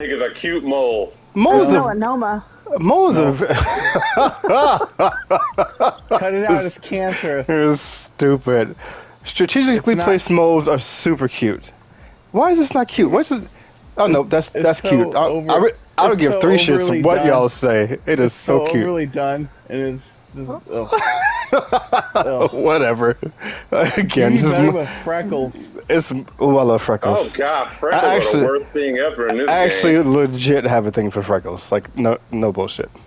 think it's a cute mole. Moles No. are Melanoma. moles No. Cut it out. It's cancerous. are stupid. Strategically It's not- placed moles are super cute. Why is this not cute? What's this? Oh no, that's It's cute. so over. I don't It's give so three shits overly what done. y'all say. It is It's so so cute. overly done, and it's just ugh. Whatever. Again, You're better with freckles. it's oh, I love freckles. Oh god, freckles I are actually- the worst thing ever in this I actually game. legit have a thing for freckles. Like no bullshit. Then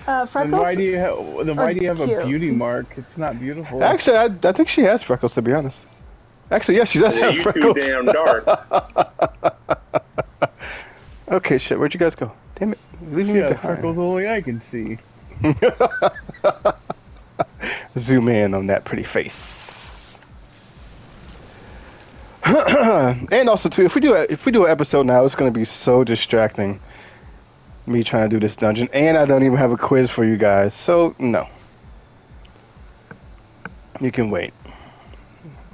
Oh, why freckles. do you have? Then why do you have a cute. beauty mark? It's not beautiful. Actually, I think she has freckles, to be honest. Actually, yes, she does Yeah, have you freckles. too damn dark. Okay, shit. Where'd you guys go? Damn it! Leaving She me has behind. freckles only I can see. Zoom in on that pretty face. And also, too, if we do an episode now, it's going to be so distracting. Me trying to do this dungeon, and I don't even have a quiz for you guys. So no, you can wait.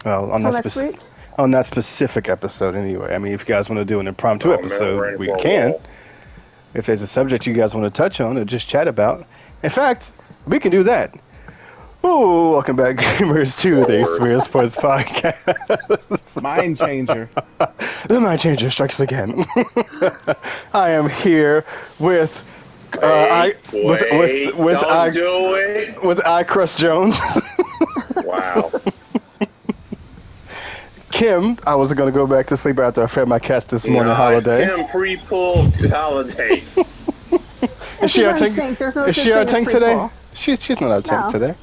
Well, on Oh, that next week? on that specific episode, anyway. I mean, if you guys want to do an impromptu Oh, man, we're episode, in we for a can. while. If there's a subject you guys want to touch on or just chat about, in fact, we can do that. Oh, welcome back, gamers, to the Experience Sports Podcast. Mind changer. The Mind Changer strikes again. I am here with Don't do it. with I Crust Jones. Wow. Kim, I was gonna go back to sleep after I fed my cats this morning. Holiday. Kim pre-pull holiday. Is she She's our on tank? sync. There's no Is such she our thing as tank today? pre-pull. She's not our tank No. today.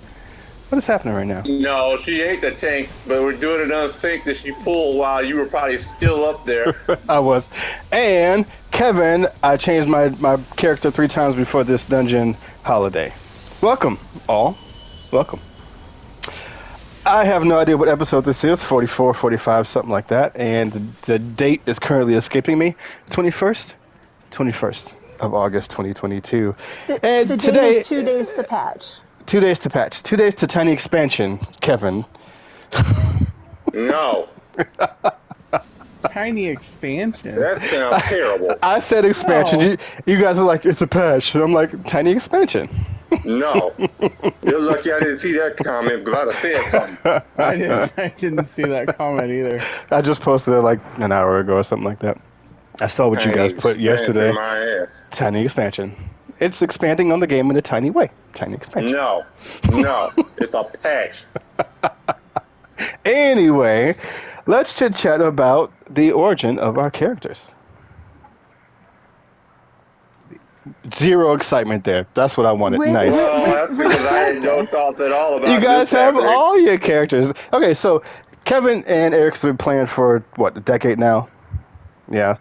What is happening right now? No, she ate the tank, but we're doing another sync that she pulled while you were probably still up there. I was. And Kevin, I changed my character 3 times before this dungeon holiday. Welcome, all. Welcome. I have no idea what episode this is, 44, 45, something like that. And the date is currently escaping me. 21st of August, 2022. And The today, date is 2 days to patch. 2 days to patch. 2 days to tiny expansion, Kevin. No, Tiny expansion. that sounds terrible. I said expansion. No. You guys are like, it's a patch. And I'm like, tiny expansion. No. You're lucky I didn't see that comment because I'd have said something. I didn't see that comment either. I just posted it like an hour ago or something like that. I saw what you guys put yesterday. My ass. Tiny expansion. It's expanding on the game in a tiny way. Tiny expansion. No, it's a patch. Anyway, let's chit chat about the origin of our characters. Zero excitement there. That's what I wanted. Wait, Nice. Well, that's because I had no thoughts at all about You guys this have happening. all your characters. Okay, so Kevin and Eric's been playing for what, a decade now? Yeah.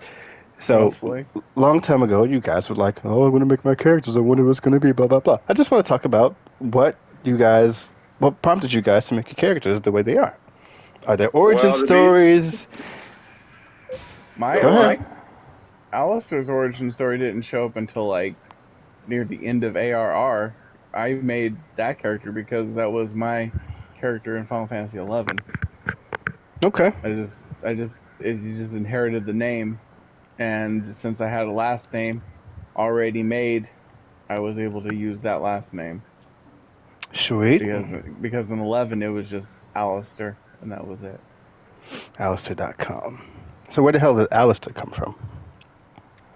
So Roughly. long time ago, you guys were like, "Oh, I'm gonna make my characters. I wonder what's gonna be." Blah blah blah. I just want to talk about what prompted you guys to make your characters the way they are. Are there origin Well, to be- stories? My Go ahead. Alistair's origin story didn't show up until like near the end of ARR. I made that character because that was my character in Final Fantasy 11. Okay. You just inherited the name, and since I had a last name already made, I was able to use that last name. Sweet. Because in 11 it was just Alistair, and that was it. Alistair.com. So where the hell did Alistair come from?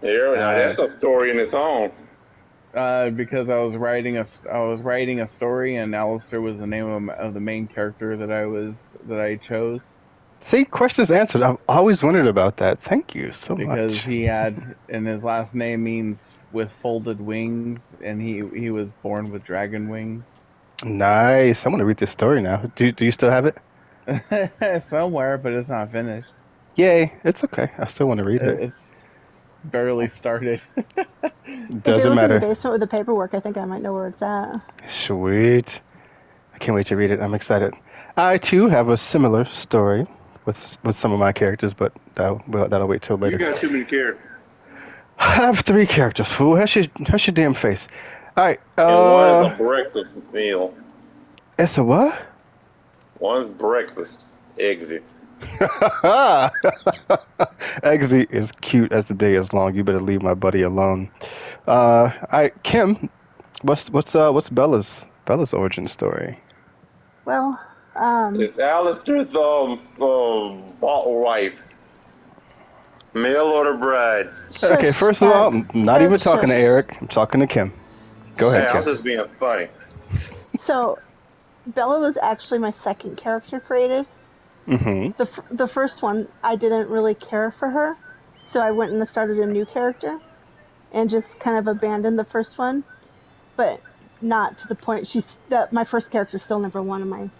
Yeah, now that's a story in its own. Because I was writing a story, and Alistair was the name of the main character that I chose. See, questions answered. I've always wondered about that. Thank you so Because much. he had, and his last name means with folded wings, and he was born with dragon wings. Nice. I want to read this story now. Do you still have it? Somewhere, but it's not finished. Yay. It's okay. I still want to read it. It's barely started. Doesn't matter. If you look in the basement with the paperwork, I think I might know where it's at. Sweet. I can't wait to read it. I'm excited. I, too, have a similar story with some of my characters, but that'll wait till later. You got too many characters. I have 3 characters, fool. Hush your damn face. All right. And one is a breakfast meal. It's a what? One's breakfast. Exit. Eggsy is cute as the day is long. You better leave my buddy alone. Kim, what's Bella's origin story? Well, It's Alistair's bottle wife, mail order bride. Okay, shush. first of all, I'm not even talking to Shush. Eric. I'm talking to Kim. Go Hey, ahead, I was Kim. just being funny. So Bella was actually my second character created. Mm-hmm. The first one I didn't really care for her, so I went and started a new character and just kind of abandoned the first one, but not to the point she's that my first character still never won on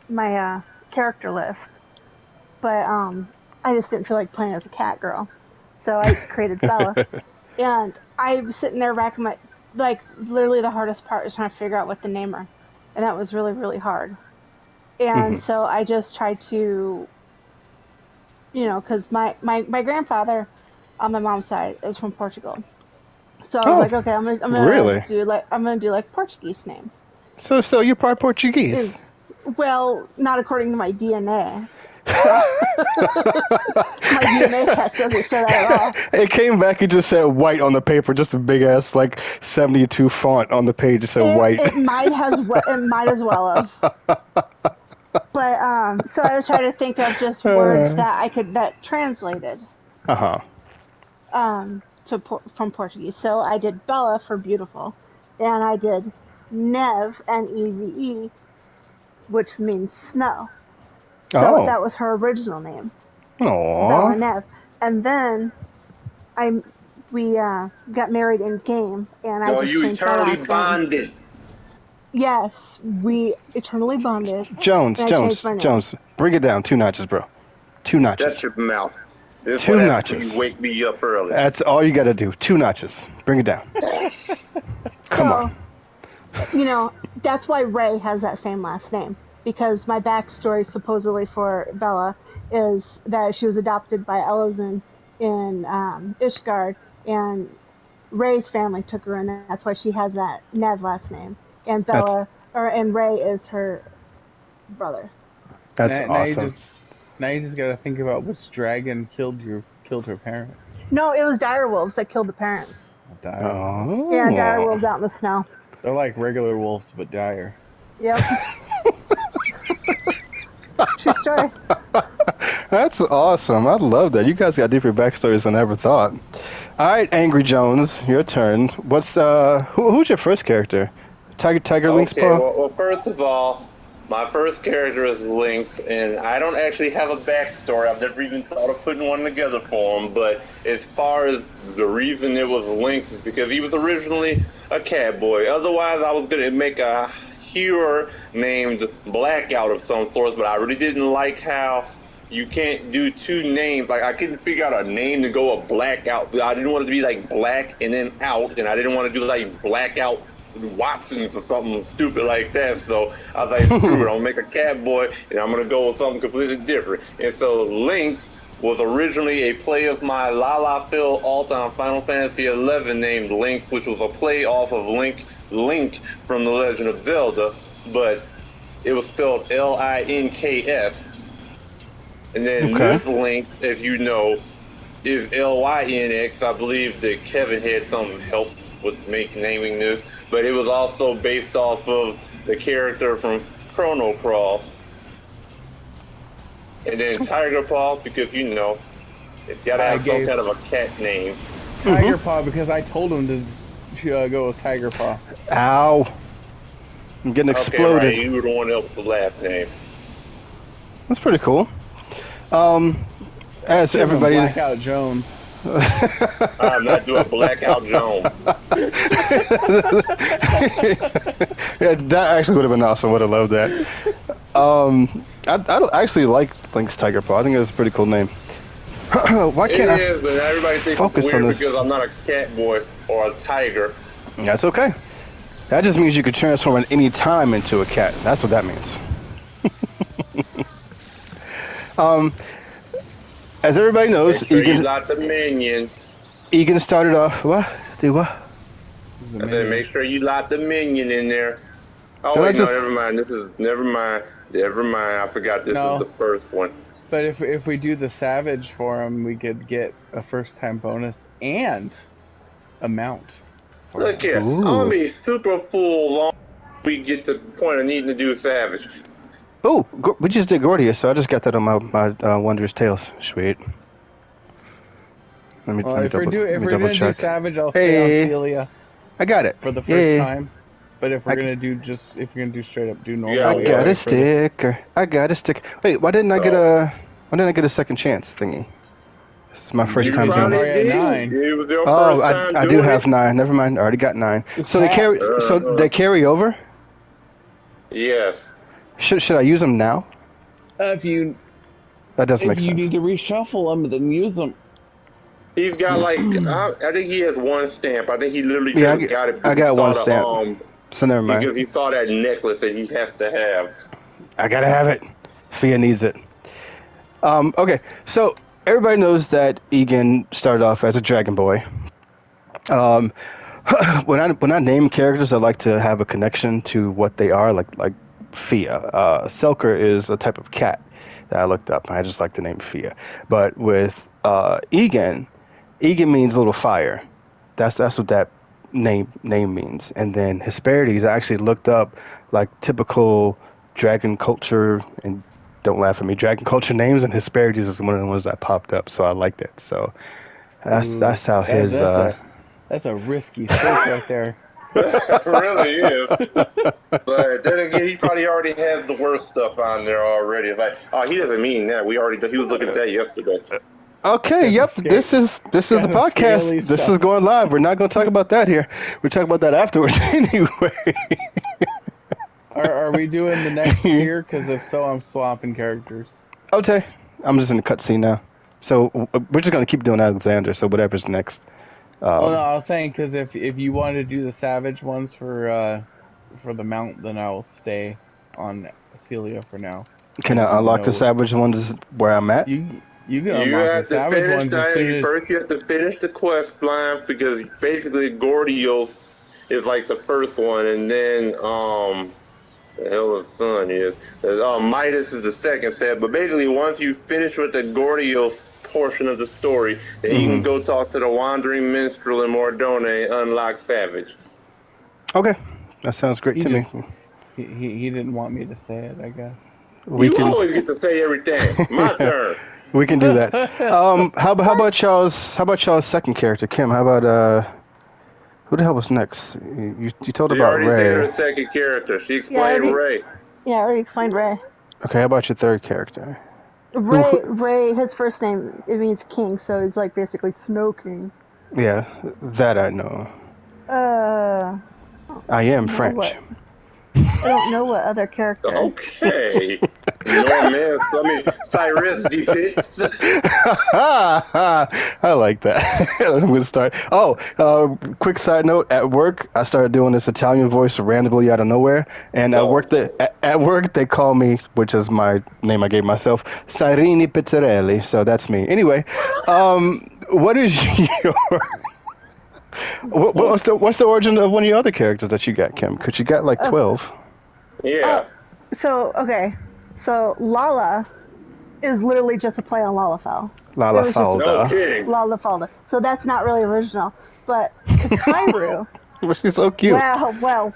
my character list. But I just didn't feel like playing as a cat girl, so I created Bella. And I was sitting there racking my like literally the hardest part is trying to figure out what to name her, and that was really really hard. Mm-hmm. And so I just tried to, because my grandfather on my mom's side is from Portugal, so I was Oh, like, okay, really? I'm gonna do like Portuguese name. So you're part Portuguese? Is well, not according to my DNA. So my DNA test doesn't show that at all. It came back and just said white on the paper, just a big ass like 72 font on the page. It said white. It might as well have. But so I was trying to think of just words that I could that translated Uh-huh. from Portuguese. So I did Bella for beautiful, and I did Neve Neve, which means snow. So Oh. that was her original name, Bella Aw. Neve. And then I we got married in game, and I No, just you changed my eternally last name. bonded. Yes, we eternally bonded, Jones, and I changed Jones, my name. Jones. Bring it down 2 notches, bro. 2 notches. Shut your mouth. This is what Two happens when you notches. wake me up early. That's all you gotta do. 2 notches. Bring it down. Come on. So that's why Ray has that same last name, because my backstory supposedly for Bella is that she was adopted by Elazin in Ishgard, and Ray's family took her, and that's why she has that Nev last name. And That's and Ray is her brother. that's Now awesome. you just gotta think about which dragon killed her parents. No, it was direwolves that killed the parents. Dire wolves. Yeah, Oh. direwolves out in the snow. They're like regular wolves but dire. Yep. True story. That's awesome. I love that. You guys got deeper backstories than I ever thought. All right, Angry Jones, your turn. Who's your first character? Tiger Link's Okay, paw? well, first of all, my first character is Link, and I don't actually have a backstory. I've never even thought of putting one together for him, but as far as the reason it was Link is because he was originally a cat boy. Otherwise, I was going to make a hero named Blackout of some sorts, but I really didn't like how you can't do two names. Like, I couldn't figure out a name to go with Blackout. I didn't want it to be like Black and then Out, and I didn't want to do like Blackout Watsons or something stupid like that. So I was like, screw it, I'm gonna make a cat boy and I'm gonna go with something completely different. And so Link was originally a play of my La Phil all-time Final Fantasy XI named Lynx, which was a play off of Link from The Legend of Zelda, but it was spelled Links. And then Okay. this Link, as you know, is Lynx. I believe that Kevin had some help with naming this, but it was also based off of the character from Chrono Cross. And then Tiger Paw, because it's gotta have some kind of a cat name. Tiger Paw because I told him to go with Tiger Paw. Ow. I'm getting Okay, exploded. right, you were the one else with the last name. That's pretty cool. As Should've been everybody, Blackout Jones. I'm not doing Blackout Jones. yeah, that actually would have been awesome. Would have loved that. I actually like Link's Tiger Paw. I think that's a pretty cool name. Why It can't I? is, but everybody thinks focus it's on weird this? because I'm not a cat boy or a tiger. That's okay. That just means you could transform at any time into a cat. That's what that means. As everybody knows, Make sure you Egan, lock the minion. Egan started off. What? Do what? He's a I said, minion. make sure you lock the minion in there. Oh, Did I wait, just- no, never mind. Never mind. I forgot this No. is the first one. But if we do the Savage for him, we could get a first time bonus and a mount for Look him. here, I'm gonna Ooh. be super full long we get to the point of needing to do Savage. Oh, we just did Gordius, so I just got that on my Wondrous Tales. Sweet. Well, Let if me we're double gonna do check. Savage, I'll stay on Hey, Celia I got it. for the first Yay. times. But if we're I, gonna do if you're gonna do straight up do You I got normal, got what? a wait for the. sticker. I got a sticker. Wait, why didn't I get Oh. a second chance thingy? This is my first You time Because doing you're it. probably already at did. 9. It was your Oh, first time I do doing have it. 9. Never mind. I already got 9. It's So they half. carry. So they carry over. Yes. Should I use them now? If you That does make sense. need to reshuffle them, then use them. He's got like I think he has one stamp. I think he literally Yeah, just got it I because he got saw one the stamp. So never mind. because he saw that necklace that he has to have. I gotta have it. Fia needs it. Okay, so everybody knows that Egan started off as a dragon boy. Um, when I name characters, I like to have a connection to what they are, like Fia. Selker is a type of cat that I looked up. I just like the name Fia. But with Egan, Egan means little fire. That's what that name means. And then Hesperides, I actually looked up like typical dragon culture, and don't laugh at me, dragon culture names, and Hesperides is one of the ones that popped up. So I liked it. So Ooh, that's how his that's a risky search right there. It really is. But then again, he probably already has the worst stuff on there already. Like, oh, he doesn't mean that. He was looking at that yesterday. Okay, Got yep. This is the got the podcast. scaly This stuff. is going live. We're not going to talk about that here. We're talking about that afterwards anyway. Are we doing the next tier? Because if so, I'm swapping characters. Okay, I'm just in the cutscene now. So we're just going to keep doing Alexander. So whatever's next. Well, no, I was saying because if you want to do the Savage ones for the mount, then I'll stay on Celia for now. Can And I even unlock the though Savage ones where I'm at? you can You unlock the have to Savage finish ones as soon as first. You have to finish the quest line because basically Gordios is like the first one, and then the hell his son is. Midas is the second set. But basically, once you finish with the Gordios portion of the story, then you can go talk to the Wandering Minstrel in Mordone and unlock Savage. Okay, that sounds great he to me. just he didn't want me to say it, I guess. We You can always get to say everything. My turn. we can do that. How about y'all's second character, Kim? How about who the hell was next? You told She about already said Ray. her second character. She Yeah, I explained already, Ray. yeah, I already explained Ray. Okay, how about your third character? Ray, his first name, it means king, so he's like basically Snow King. Yeah, that I know. Uh, I am know French. I don't know what other character. Okay. Norman, Cyrus depicts. I like that. I'm gonna start. Oh, quick side note: at work, I started doing this Italian voice randomly out of nowhere, and at work, at work they call me, which is my name I gave myself, Sirini Pizzarelli. So that's me. Anyway, what is your what's the origin of one of your other characters that you got, Kim? Because you got like 12. Yeah. Okay. So Lala is literally just a play on Lalafell. Lala It was just No Falda. kidding. Lalafalda. So that's not really original. But Kakairu, She's so cute. well.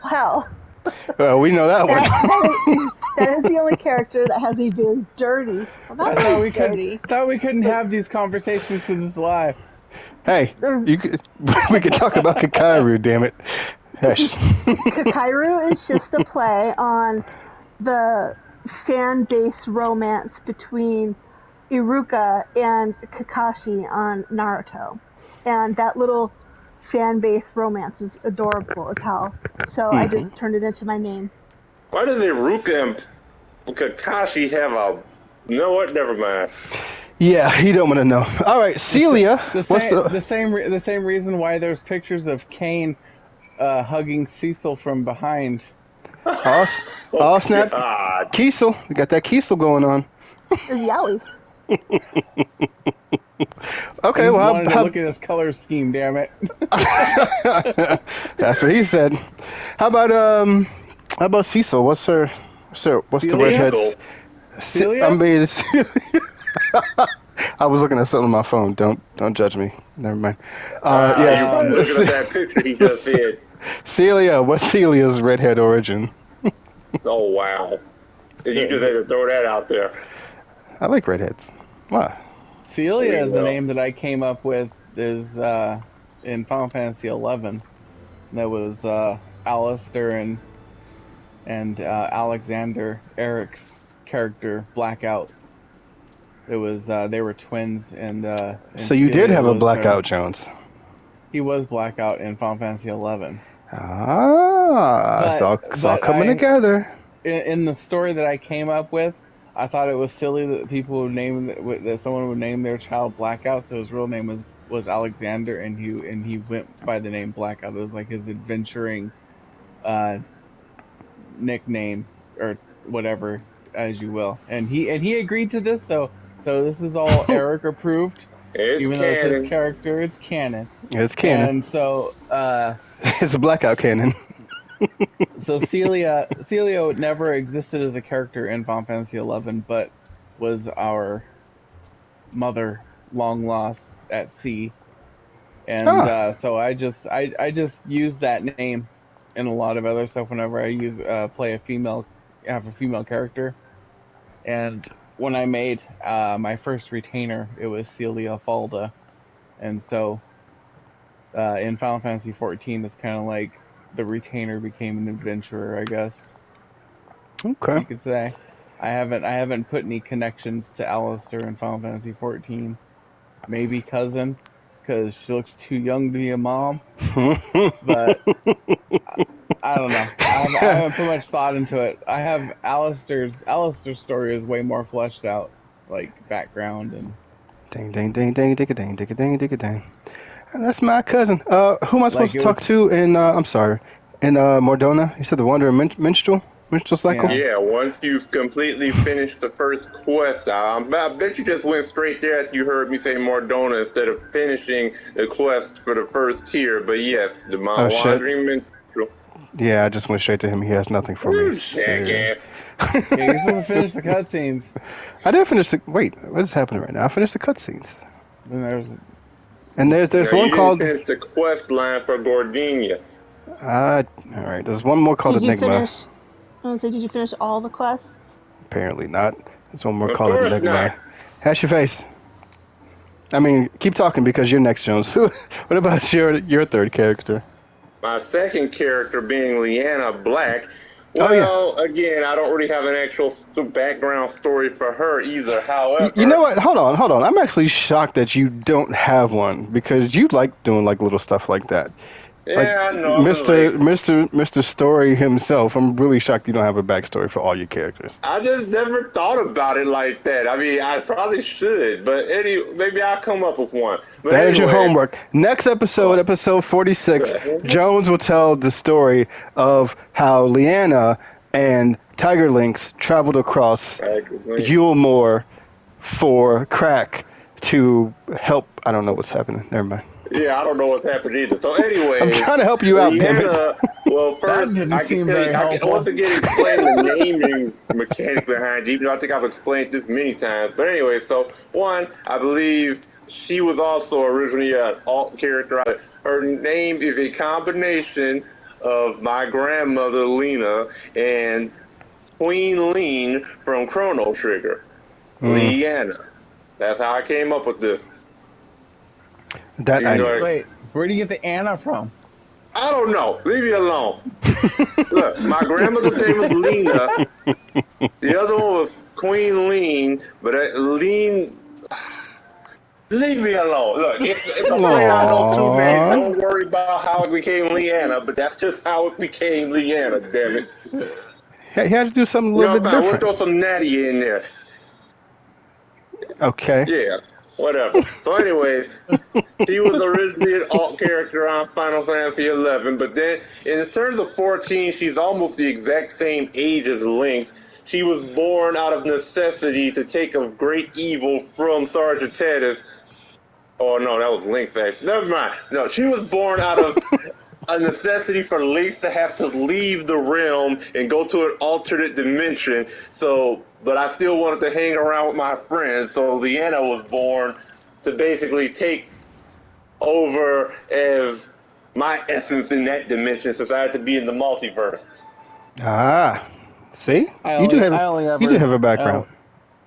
We know that one. That is the only character that has a very dirty. Well, not really dirty. Thought we couldn't have these conversations because it's live. Hey, we could talk about Kakairu, damn it. Hush. Kakairu is just a play on the fan-based romance between Iruka and Kakashi on Naruto. And that little fan-based romance is adorable as hell. So I just turned it into my name. Why does Iruka and Kakashi have a... You know what? Never mind. Yeah, you don't want to know. All right, Celia. The same reason why there's pictures of Kane hugging Cecil from behind. Oh, snap. God. Kiesel. We got that Kiesel going on. Yowie. Okay, I well, wanted to look at his color scheme, damn it. that's what he said. How about Cecil? What's the Celia? redhead's? Celia? I mean, I was looking at something on my phone. Don't judge me. Never mind. You're Yes, probably looking at that picture he just said. Celia. What's Celia's redhead origin? Oh, wow. You just had to throw that out there. I like redheads. Why? Celia Very is the well. name that I came up with. Is in Final Fantasy 11. That was Alistair and Alexander Eric's character Blackout. It was they were twins, and So you did Celia have a was their. blackout, Jones. He was Blackout in Final Fantasy 11. Ah, But it's all but coming I together. in the story that I came up with, I thought it was silly that people would name that someone would name their child Blackout. So his real name was Alexander, and he went by the name Blackout. It was like his adventuring uh, nickname or whatever, as you will. And he agreed to this. So this is all Eric approved, It's even though it's his canon. character. It's canon. It's canon. And It's a blackout canon. so Celia never existed as a character in Final Fantasy 11, but was our mother long lost at sea. And Ah, so I just use that name in a lot of other stuff whenever I use play a female, have a female character. And when I made my first retainer, it was Celia Falda. And so in Final Fantasy 14, it's kind of like the retainer became an adventurer, I guess okay. you could say. I haven't put any connections to Alistair in Final Fantasy 14. Maybe cousin, because she looks too young to be a mom. But I don't know. I haven't put much thought into it. I have Alistair's story is way more fleshed out, like background and Ding ding ding ding ding ding ding ding ding ding. That's my cousin. Who am I supposed like to it was. talk to in? I'm sorry. In Mordona, you said the Wandering Minstrel cycle. Yeah. Yeah, once you've completely finished the first quest, I bet you just went straight there after you heard me say Mordona instead of finishing the quest for the first tier. But yes, the Oh shit. Wandering Minstrel. Yeah, I just went straight to him. He has nothing for me. You So. jackass. Yeah, you're supposed to finish the cutscenes. I did finish the. Wait, what is happening right now? I finished the cutscenes, Then there's and there's No, one you didn't called. finish the quest line for Gordenia. All right. There's one more called Did you Enigma. finish? I was say, did you finish all the quests? Apparently not. There's one more Of called course not. Enigma. Hash your face. I mean, keep talking because you're next, Jones. What about your third character? My second character being Leanna Black. Oh yeah. Well, again, I don't really have an actual background story for her either. You know However, what? Hold on. I'm actually shocked that you don't have one because you like doing like little stuff like that. Like yeah, I know I'm just lazy. Mr. Story himself. I'm really shocked you don't have a backstory for all your characters. I just never thought about it like that. I mean, I probably should, but maybe I'll come up with one. But That is your anyway, homework. Next episode, episode 46, uh, Jones will tell the story of how Leanna and Tiger Lynx traveled across Yulmore for crack to help. I don't know what's happening. Never mind. yeah, I don't know what's happened either. So, I'm anyways, trying to help you out, damn it. Leanna. Well, that first didn't I can seem tell you, very I can helpful. once again explain the naming mechanic behind it. Even though I think I've explained this many times. But anyway, so one, I believe she was also originally an alt character. Her name is a combination of my grandmother Lena and Queen Lean from Chrono Trigger. Mm, Leanna. That's how I came up with this. that I Even though knew. Wait, where do you get the Anna from? I don't know. Leave me alone. Look, my grandmother's name was Lena. The other one was Queen Lean, but Lean. Leave me alone. Look, if I'm saying I know two names, Aww. don't worry about how it became Leanna, but that's just how it became Leanna, damn it. He had to do something a You little know, bit fine, we'll different. throw some natty in there. Okay. Yeah, whatever. So, anyways, she was originally an alt character on Final Fantasy XI, but then in terms of 14, she's almost the exact same age as Link. She was born out of necessity to take a great evil from Sergeant Titus. Oh no, that was Link's act. Never mind. No, she was born out of a necessity for Link to have to leave the realm and go to an alternate dimension. So but I still wanted to hang around with my friends. So Leanna was born to basically take over as my essence in that dimension, since I had to be in the multiverse. Ah, see, I you do only have I only you do ever have a I, background. don't-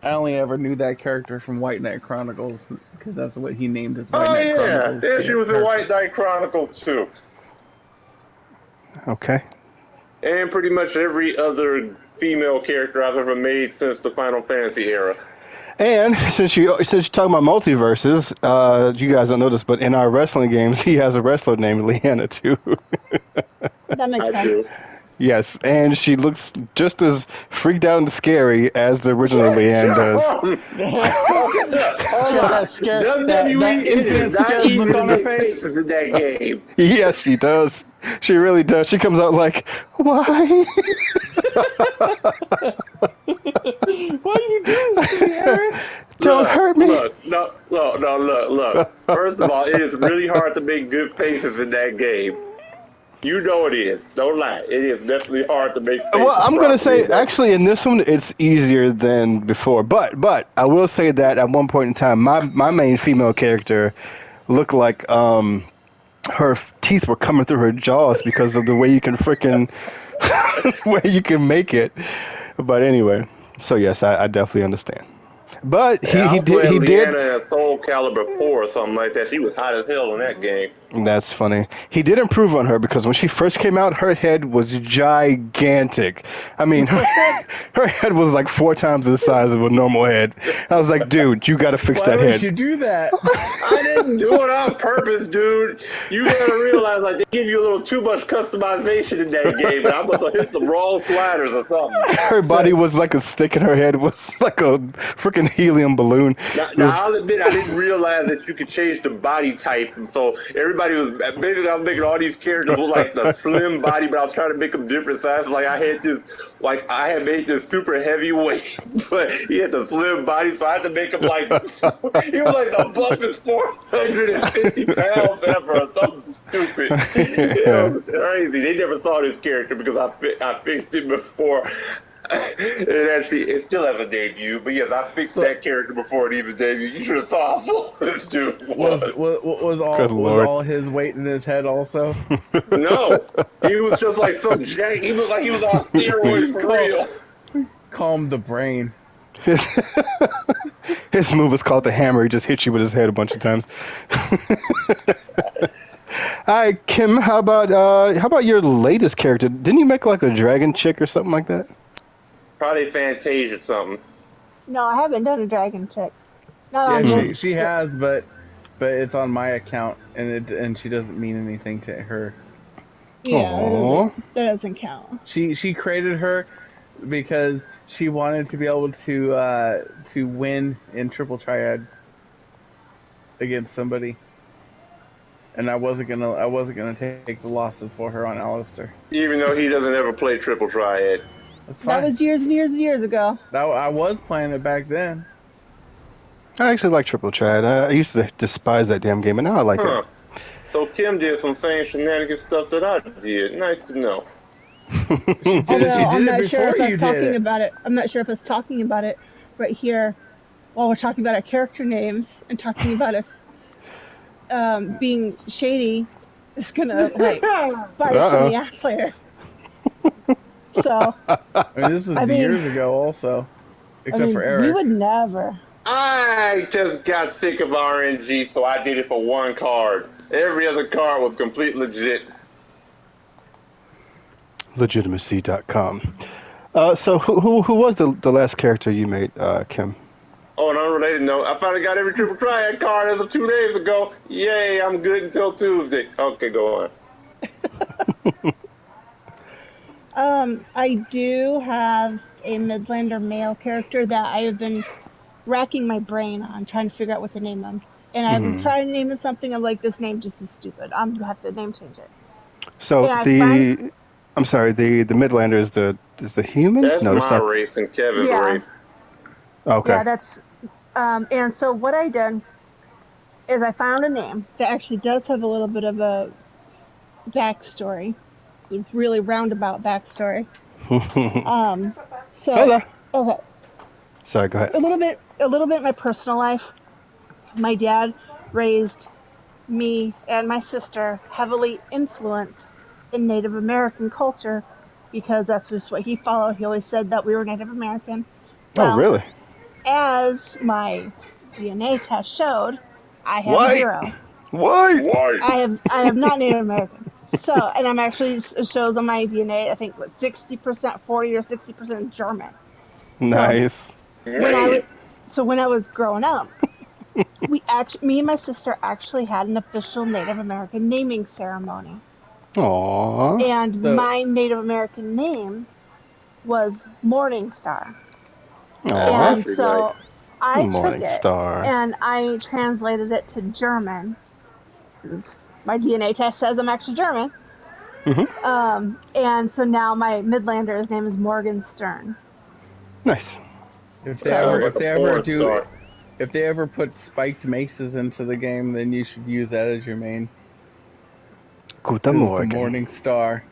I only ever knew that character from White Knight Chronicles because that's what he named his White Oh Knight yeah, Chronicles yeah, she was in character. White Knight Chronicles too, Okay. and pretty much every other female character I've ever made since the Final Fantasy era. And since you're talking about multiverses, you guys don't know this, but in our wrestling games, he has a wrestler named Leanna too. That makes I do. sense. Yes, and she looks just as freaked out and scary as the original Leanne Shut does. up! Okay, look, hold She had on. that scare that WWE, it is infinite not scared easy look to on her make face. faces in that game. Yes, she does. She really does. She comes out like, why? What are you doing to me, Aaron? Don't Look, hurt me. look, no, no, no, look. First of all, it is really hard to make good faces in that game. You know it is. Don't lie. It is definitely hard to make Well, faces I'm gonna properly say in that game. actually in this one it's easier than before, but I will say that at one point in time, my main female character looked like her teeth were coming through her jaws because of the way you can frickin' way you can make it. But anyway, so yes, I definitely understand. But Yeah, I also had he did. Leanna in Soul Calibur 4 or something like that. She was hot as hell in that game. That's funny. He did improve on her because when she first came out, her head was gigantic. I mean, her head was like 4 times the size of a normal head. I was like, dude, you got to fix Why that would head. you do that? I didn't do it on purpose, dude. You gotta realize, like, they give you a little too much customization in that game, and I must have hit the wrong sliders or something. Her body was like a stick and her head was like a freaking helium balloon. It Now, was, I'll admit, I didn't realize that you could change the body type, and so everybody was basically I was making all these characters with like the slim body, but I was trying to make them different sizes. Like I had made this super heavyweight, but he had the slim body, so I had to make him like he was like the buffest 450 pounds ever, or something stupid. It was crazy. They never saw this character because I fixed it before. It still hasn't debuted, but yes, I fixed So that character before it even debuted. You should have saw how slow this dude was was. good was lord. all his weight in his head also? No, he was just like some jank. He looked like he was on steroids for Calm, real. calm the brain. His, his move is called the hammer. He just hits you with his head a bunch of times. All right, Kim. How about your latest character? Didn't you make like a dragon chick or something like that? Probably Fantasia or something. No, I haven't done a dragon trick. Not Yeah, on this. she has, but it's on my account, and she doesn't mean anything to her. Yeah, Aww. that doesn't count. She created her because she wanted to be able to win in triple triad against somebody, and I wasn't gonna take the losses for her on Alistair. Even though he doesn't ever play Triple Triad. That's That fine. was years and years and years ago. I was playing it back then. I actually like Triple Triad. I used to despise that damn game, and now I like it. Huh. So Kim did some same shenanigans stuff that I did. Nice to know. Although I'm not it sure if before you us did talking it. about it. I'm not sure if us talking about it right here while we're talking about our character names and talking about us being shady is gonna like bite us in the ass later. So I mean, this was I mean- years ago, also, except for we Eric. would never. I just got sick of RNG, so I did it for one card. Every other card was complete legit. Legitimacy.com. So who was the last character you made, Kim? Oh, and on a related note, I finally got every Triple Triad card as of 2 days ago. Yay, I'm good until Tuesday. Okay, go on. I do have a Midlander male character that I have been racking my brain on trying to figure out what to name him. And I'm trying to name him something. I'm like, this name just is stupid. I'm gonna have to name change it. So And I'm sorry, the Midlander is the human? That's No, that's my not. race and Kevin's Yeah. race. Okay. Yeah, that's and so what I did is I found a name that actually does have a little bit of a backstory. It's really roundabout backstory. So Hello. okay. Sorry, go ahead. A little bit in my personal life. My dad raised me and my sister heavily influenced in Native American culture because that's just what he followed. He always said that we were Native American. Oh, Well, really? as my DNA test showed, I have White. zero. White. Why? I have not Native American. So, and I'm actually, it shows on my DNA, I think what 60%, 40 or 60% German. So Nice. when I was Man. when I was growing up, me and my sister actually had an official Native American naming ceremony. Aww. And So my Native American name was Morningstar. That's Aww. And actually nice. so I took Morning it star. and I translated it to German because my DNA test says I'm actually German. Mhm. And so now my Midlander's name is Morgan Stern. Nice. if That they So sounds ever like if a they ever porn do star. if they ever put spiked maces into the game, then you should use that as your main Guten because it's a Morgen. morning star.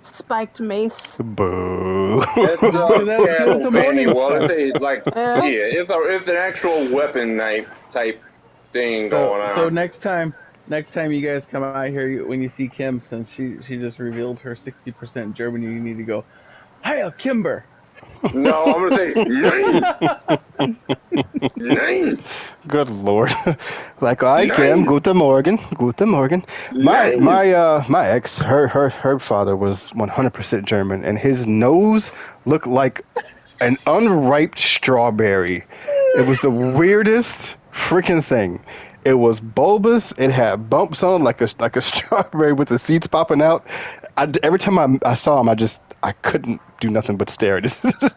spiked mace. Boo. It's Because it's a Castlevania. morning Well, star. it's like Yeah. it's an actual weapon type thing So going so on. next time you guys come out here, when you see Kim, since she just revealed her 60% German, you need to go, "Hiya, Kimber." No, I'm gonna say nine, nine, Good lord. Like I am. nine, Guten Morgen. Guten Morgen. nine. My ex, her father was 100% German, and his nose looked like an unripe strawberry. It was the weirdest freaking thing. It was bulbous. It had bumps on it like a strawberry with the seeds popping out. Every time I saw him, I couldn't do nothing but stare at his Those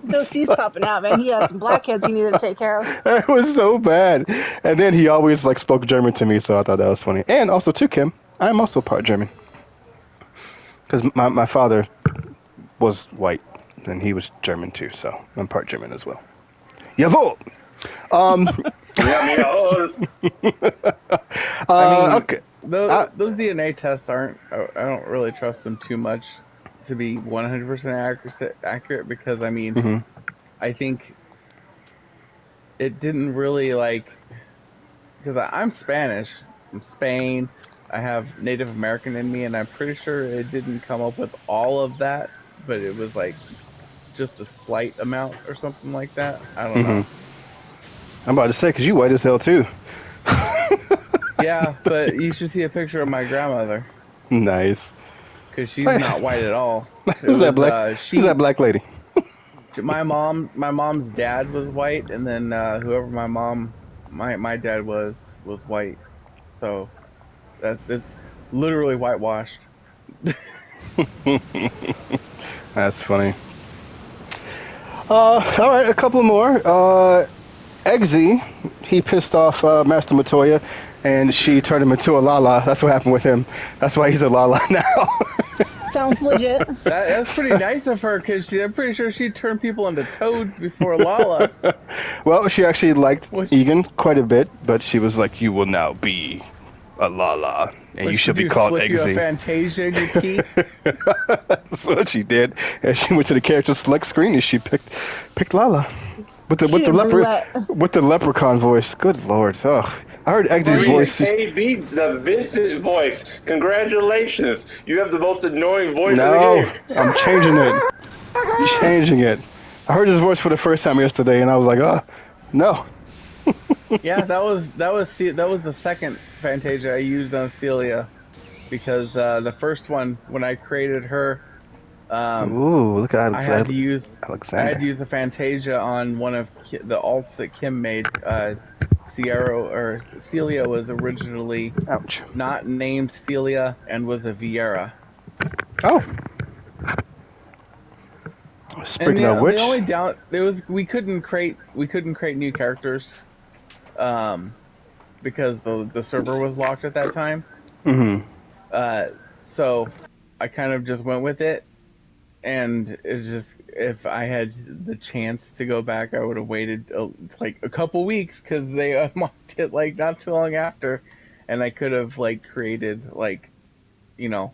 nose. teeth popping out, man. He had some blackheads he needed to take care of. It was so bad. And then he always like spoke German to me, so I thought that was funny. And also to Kim, I'm also part German because my father was white and he was German too, so I'm part German as well. Jawohl. Yummy. I mean, Okay. Uh, those DNA tests aren't. I don't really trust them too much to be 100% accurate because I mean, mhm. I think it didn't really like because I'm Spanish, I'm Spain, I have Native American in me, and I'm pretty sure it didn't come up with all of that, but it was like just a slight amount or something like that. I don't Mhm. know. I'm about to say because you white as hell too. Yeah, but you should see a picture of my grandmother Nice. because she's Hey, not white at all. It who's that was black? Who's that black lady? my mom's dad was white, and then whoever my dad was white. So that's literally whitewashed. That's funny. All right, a couple more. Eggsy, he pissed off Master Matoya, and she turned him into a Lala. That's what happened with him. That's why he's a Lala now. Sounds legit. That's pretty nice of her because I'm pretty sure she turned people into toads before Lala. Well, she actually liked Which Egan quite a bit, but she was like, "You will now be a Lala, and you what she shall be do? called Slip you a Eggsy." Fantasia in your teeth? That's what she did, and she went to the character select screen and she picked Lala with the She did roulette. leprechaun voice. Good lord! Oh, I heard You Eggsy's mean the voice. KB, the Vincent voice? Congratulations! You have the most annoying voice in the No, game. I'm changing it. Changing it. I heard his voice for the first time yesterday, and I was like, "Oh, no." Yeah, that was the second Fantasia I used on Celia because the first one when I created her, um, Ooh, look at I had to Alexander. use a Fantasia on one of the alts that Kim made. Sierra or Celia was originally Ouch. not named Celia and was a Viera. Oh, And speaking of the which, only down there was we couldn't create new characters um because the server was locked at that time. mm-hmm. Uh, so I kind of just went with it, and it's just if I had the chance to go back, I would have waited like a couple weeks because they unlocked it like not too long after, and I could have like created like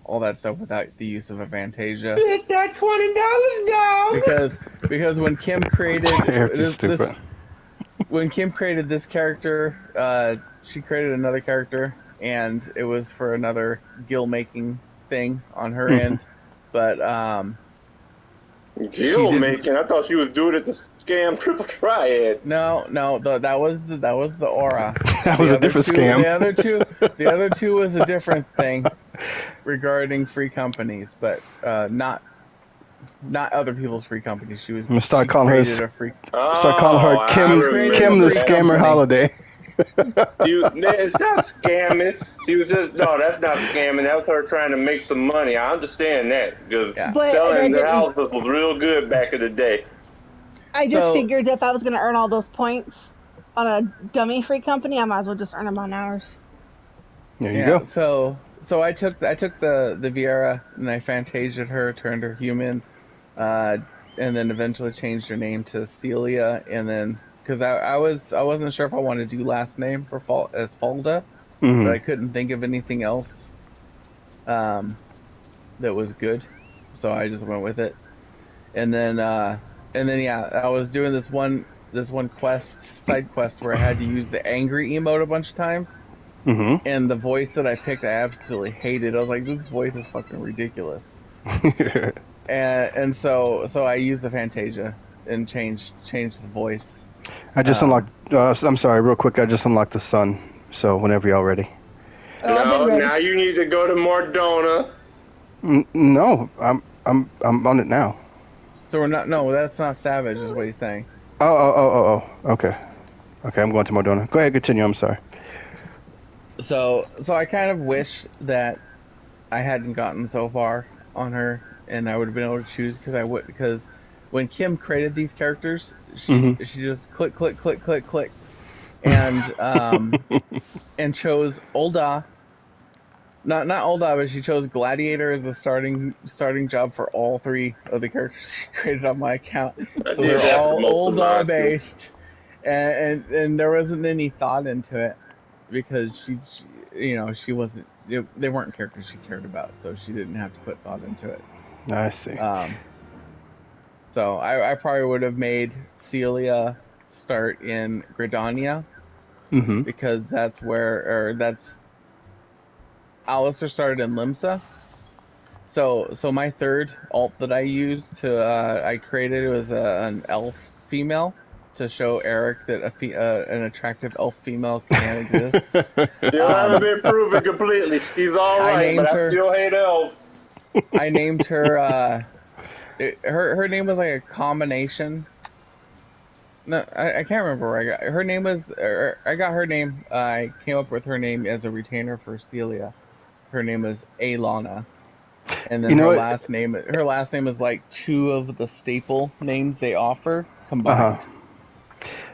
all that stuff without the use of a Fantasia Spit that $20, dog. because because when Kim created Eric is this stupid. when Kim created this character, she created another character, and it was for another guild making thing on her Mhm. end, but she Guild didn't. making? I thought she was doing it to scam Triple Triad. No, that was the aura. That was a different scam. The other two was a different thing regarding free companies, but not other people's free companies. I'm gonna She created a free. start calling her Oh, I She Kim created a Kim the remember free that. Scammer company. Holiday. It's not scamming. She was just no. That's not scamming. That was her trying to make some money. I understand that because Yeah. But I selling didn't. houses was real good back in the day. I just So figured if I was going to earn all those points on a dummy free company, I might as well just earn them on ours. There you yeah. go. So I took the Viera and I fantasied her, turned her human, uh, and then eventually changed her name to Celia, and then because I wasn't sure if I wanted to do last name for as Falda, but Hmm. I couldn't think of anything else um, that was good, so I just went with it. And then yeah, I was doing this one side quest where I had to use the angry emote a bunch of times, Hmm. and the voice that I picked I absolutely hated. I was like, this voice is fucking ridiculous. And so I used the Fantasia and changed the voice. I just Um, unlocked. I'm sorry, real quick. I just unlocked the sun. So whenever y'all ready. Oh, I've been No, ready. now you need to go to Mordona. No, I'm on it now. so we're not. No, that's not Savage, is what he's saying. Oh. Okay. Okay, I'm going to Modona. Go ahead, continue. I'm sorry. So I kind of wish that I hadn't gotten so far on her, and I would have been able to choose because when Kim created these characters, Hmm. she just click, and and chose Ulda. Not Ulda, but she chose Gladiator as the starting job for all three of the characters she created on my account. I So did they're that for all most of Ulda mine too. based, and there wasn't any thought into it because she she wasn't they weren't characters she cared about, so she didn't have to put thought into it. I see. Um, so I probably would have made Celia start in Gridania Hmm. because that's Alistair started in Limsa. So my third alt that I used to I created was an elf female to show Eric that an attractive elf female can exist. Still haven't Um, been proven completely. She's all I right, but named I her still hate elves. I named her her name was like a combination. No, I can't remember where I got her name was. I got her name. I came up with her name as a retainer for Celia. Her name is Alana, and then You know what? her last name is like two of the staple names they offer Uh huh. combined.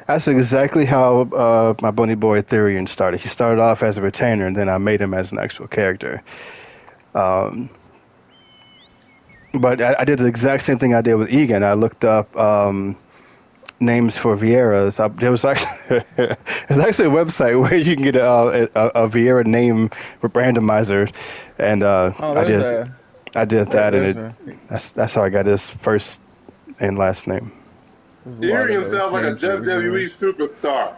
That's exactly how my Bunny Boy Ethereum started. He started off as a retainer, and then I made him as an actual character. Um, but I did the exact same thing I did with Egan. I looked up names for Vieiras. There was actually there's actually a website where you can get a Vieira name randomizer, and Oh, there's I did that, and there's a that's how I got his first and last name. there's a lot of Tyrion those sounds like a names over WWE here. superstar.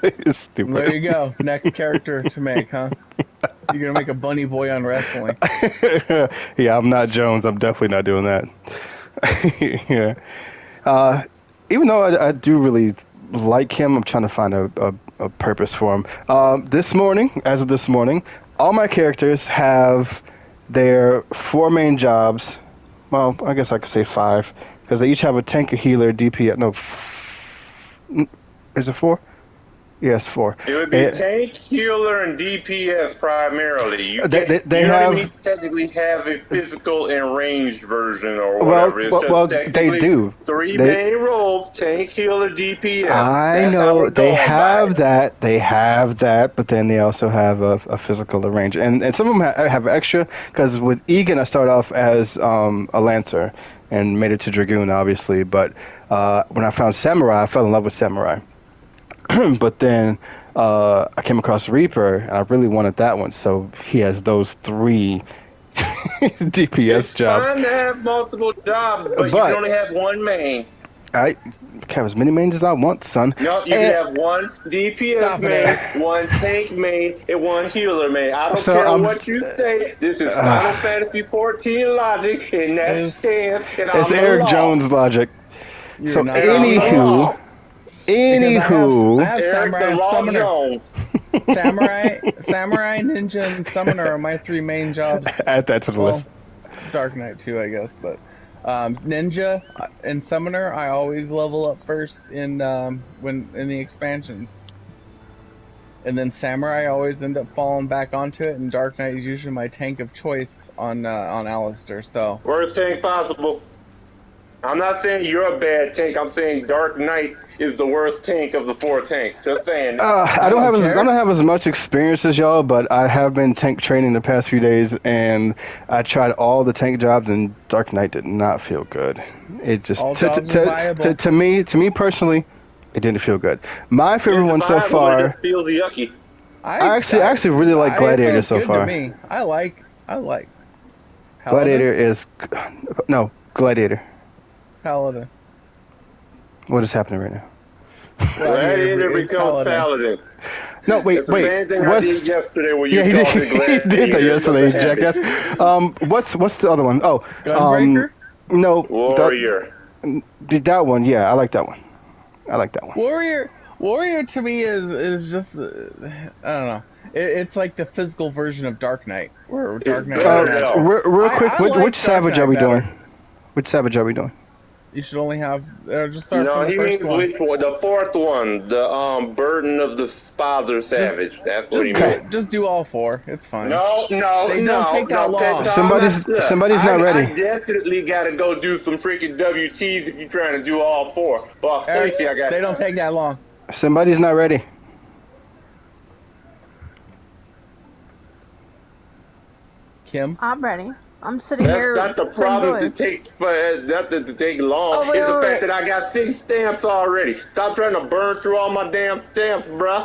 It's There stupid. you go. Next character to make, huh? You're gonna make a bunny boy on wrestling. Yeah, I'm not Jones. I'm definitely not doing that. Yeah. Even though I do really like him, I'm trying to find a purpose for him. This morning, as of this morning, all my characters have their four main jobs. Well, I guess I could say five, because they each have a tank, a healer, DP. No, is it four? Yes, four. It would be Eh, tank, healer, and DPS primarily. You They, can't. they, they You don't even have need to technically have a physical and ranged version or well, whatever. It's well, just well, they technically do. three They main roles: tank, healer, DPS. I That's how know we're they going by have it. that. They have that, but then they also have a physical arrangement, and some of them have extra. Because with Egan, I started off as a lancer and made it to dragoon, obviously. But when I found samurai, I fell in love with samurai. But then I came across Reaper, and I really wanted that one. So he has those three DPS It's jobs. fine to have multiple jobs, but you can But only have one main. I have as many mains as I want, son. No, you can And have one DPS Stop it, main, Eric. one tank main, and one healer main. I don't so care I'm. what you say. This is Final Fantasy 14 logic, and that Is stands, and It's I'm the Eric law. Jones logic. you're So not And the I'm the law. anywho, law. Because I anywho, have Eric samurai the and Law summoner. Jones. Samurai, ninja, and summoner are my three main jobs. add that to the Well, list. Dark Knight too, I guess, but ninja and summoner I always level up first when in the expansions, and then samurai I always end up falling back onto it, and Dark Knight is usually my tank of choice on Alistair. So Worst tank possible. I'm not saying you're a bad tank. I'm saying Dark Knight is the worst tank of the four tanks. Just saying. I I don't don't have I don't care. have as much experience as y'all, but I have been tank training the past few days, and I tried all the tank jobs, and Dark Knight did not feel good. It just All jobs are viable. to me personally, it didn't feel good. My favorite It's one so viable, but it far, just feels yucky. I actually really like It Gladiator feels so good to far. me. I like Paladin. Gladiator is no Gladiator. Paladin. What is happening right now? Gladiator is becomes Paladin. Paladin. No, It's the same thing I did What's yesterday where yeah, you he did. called it He did that Gladiator. It's just yesterday, a you habit. jackass. What's the other one? Oh, Gunbreaker. no, Warrior. that one. Yeah, I like that one. I like that one. Warrior to me is just I don't know. It's like the physical version of Dark Knight, where It's Dark Knight doesn't better have. though. Real quick, I which like Dark Savage are Knight we better. doing? Which Savage are we doing? You should only have just start No, from the he first means one. which one? The fourth one, the burden of the father Just savage. That's what just he do Okay. meant. it. Just do all four. It's fine. No, no, They don't no, take that no, long. Somebody's not ready. I definitely gotta go do some freaking WTs if you're trying to do all four. But let me Eric, see, I got. they don't take that long. Somebody's not ready. Kim. I'm ready. I'm sitting That's here not the playing problem to boys. take for not to take long. Oh, wait, It's the wait, fact wait. that I got 6 stamps already. Stop trying to burn through all my damn stamps, bruh.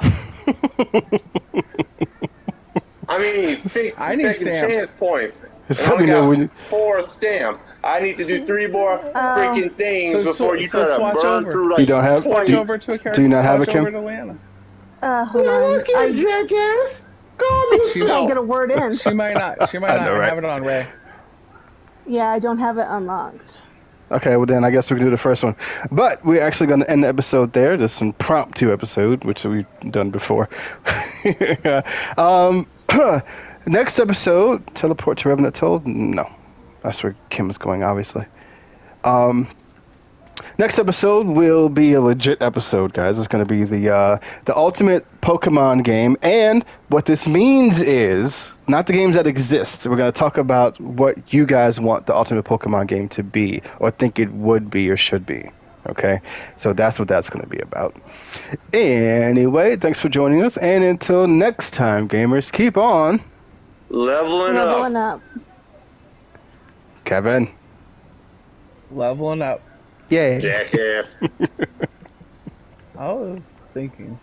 I mean, six I need second stamps. chance points. Just And I let me only know got when. 4 stamps. I need to do 3 more Oh, freaking things before you So try to swatch burn over. through You like don't have. Swatch 20. over to a Do you character. not have it, Swatch Kim? over to Lana. hold on. Look at jackass. Calm Can't get a yourself. word in. She might not. She might I not know, right? have it on Ray. Yeah, I don't have it unlocked. Okay, well then I guess we can do the first one. But we're actually going to end the episode there. There's some impromptu episode, which we've done before. um, next episode, teleport to Revenant Told? No. That's where Kim is going, obviously. Next episode will be a legit episode, guys. It's going to be the ultimate Pokemon game, and what this means is not the games that exist. We're going to talk about what you guys want the ultimate Pokemon game to be, or think it would be or should be. Okay, so that's what that's going to be about. Anyway, thanks for joining us, and until next time, gamers, keep on Leveling Leveling up. up. Kevin. Leveling up. Yay. Jackass. I was thinking.